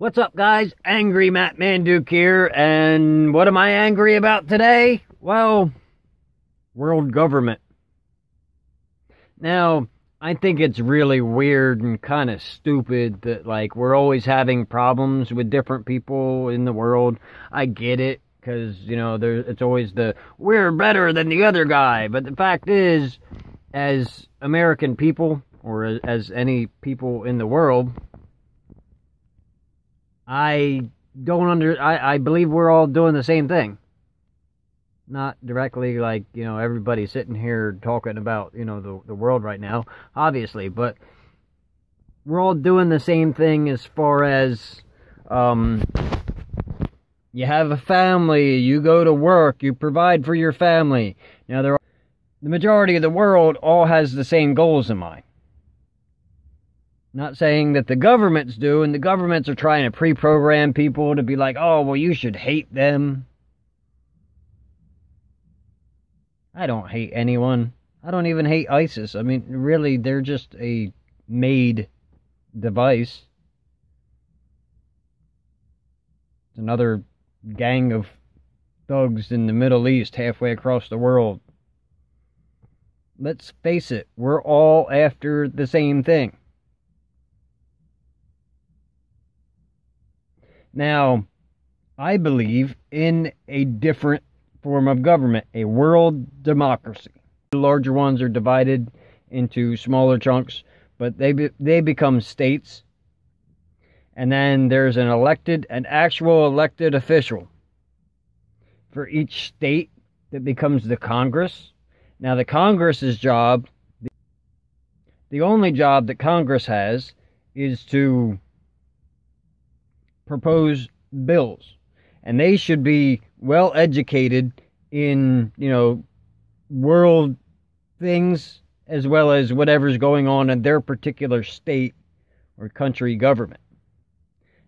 What's up, guys? Angry Matt Manduke here, and what am I angry about today? Well, world government. Now, I think it's really weird and kind of stupid that, like, we're always having problems with different people in the world. I get it, because, you know, it's always we're better than the other guy. But the fact is, as American people, or as any people in the world, I believe we're all doing the same thing. Not directly like, you know, everybody sitting here talking about, you know, the world right now, obviously, but we're all doing the same thing as far as, you have a family, you go to work, you provide for your family. Now, the majority of the world all has the same goals in mind. Not saying that the governments do, and the governments are trying to pre-program people to be like, oh, well, you should hate them. I don't hate anyone. I don't even hate ISIS. I mean, really, they're just a made device. It's another gang of thugs in the Middle East halfway across the world. Let's face it, we're all after the same thing. Now, I believe in a different form of government, a world democracy. The larger ones are divided into smaller chunks, but they become states. And then there's an actual elected official for each state that becomes the Congress. Now, the Congress's job, the only job that Congress has, is to propose bills, and they should be well educated in, you know, world things as well as whatever's going on in their particular state or country government.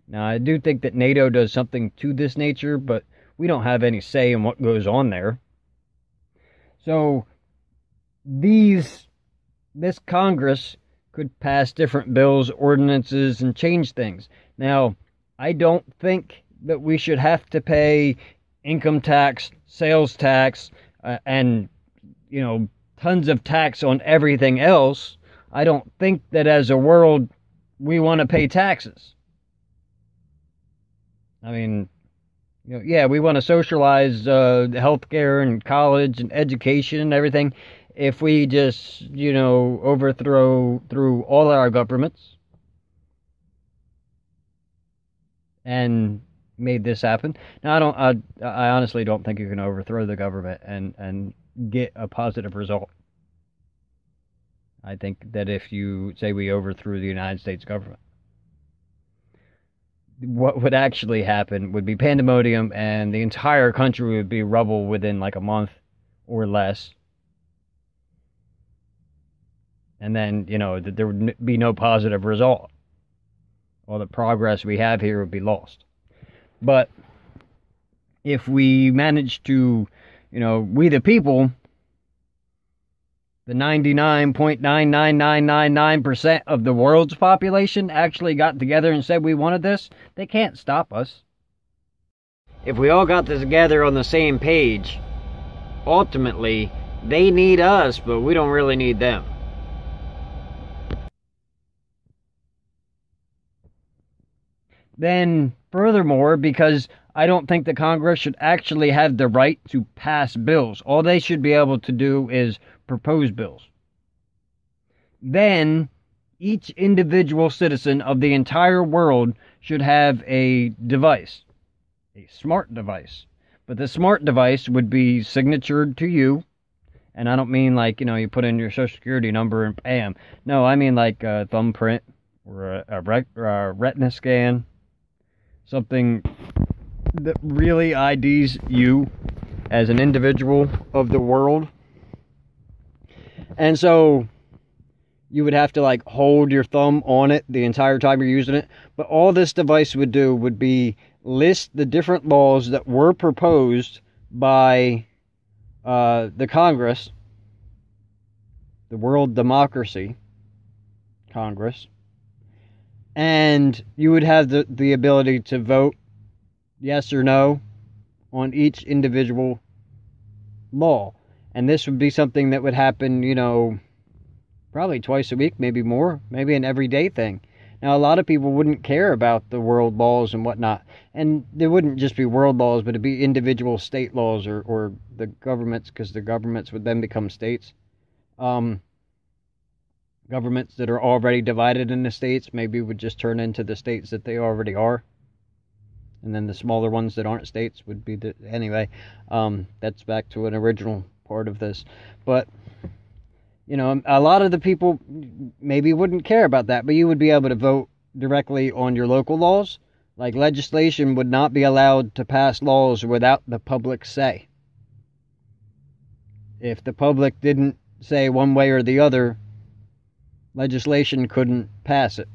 Now, I do think that NATO does something to this nature, but we don't have any say in what goes on there. So this Congress could pass different bills, ordinances, and change things. Now, I don't think that we should have to pay income tax, sales tax, and, you know, tons of tax on everything else. I don't think that as a world we want to pay taxes. I mean, you know, yeah, we want to socialize healthcare and college and education and everything. If we just, you know, overthrow through all our governments and made this happen. Now, I honestly don't think you can overthrow the government and get a positive result. I think that if you say we overthrew the United States government, what would actually happen would be pandemonium, and the entire country would be rubble within like a month or less. And then, you know, there would be no positive result. All the progress we have here would be lost. But if we manage to, you know, we the people, the 99.99999% of the world's population actually got together and said we wanted this, they can't stop us. If we all got this together on the same page, ultimately, they need us, but we don't really need them. Then, furthermore, because I don't think the Congress should actually have the right to pass bills. All they should be able to do is propose bills. Then, each individual citizen of the entire world should have a device, a smart device. But the smart device would be signatured to you. And I don't mean like, you know, you put in your social security number and bam. No, I mean like a thumbprint or a retina scan. Something that really IDs you as an individual of the world. And so you would have to like hold your thumb on it the entire time you're using it. But all this device would do would be list the different laws that were proposed by the Congress, the World Democracy Congress, And you would have the ability to vote yes or no on each individual law. And this would be something that would happen, probably twice a week, maybe more, maybe an everyday thing. Now, a lot of people wouldn't care about the world laws and whatnot. And there wouldn't just be world laws, but it'd be individual state laws or the governments, because the governments would then become states. Governments that are already divided into states maybe would just turn into the states that they already are. And then the smaller ones that aren't states would be anyway. That's back to an original part of this. But a lot of the people maybe wouldn't care about that, but you would be able to vote directly on your local laws. Like, legislation would not be allowed to pass laws without the public say. If the public didn't say one way or the other, legislation couldn't pass it.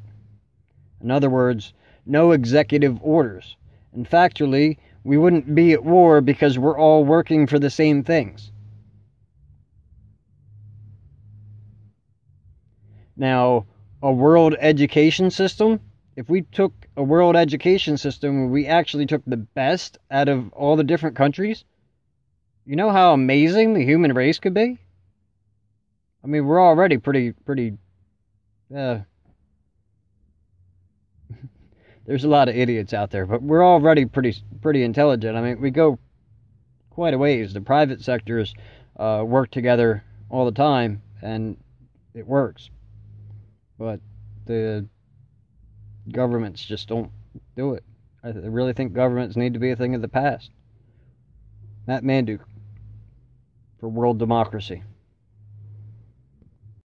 In other words, no executive orders. And factually, we wouldn't be at war because we're all working for the same things. Now, a world education system, if we took a world education system where we actually took the best out of all the different countries, you know how amazing the human race could be? I mean, we're already pretty there's a lot of idiots out there, but we're already pretty intelligent. I mean, we go quite a ways. The private sectors work together all the time, and it works. But the governments just don't do it. I really think governments need to be a thing of the past. Matt Manduke for World Democracy.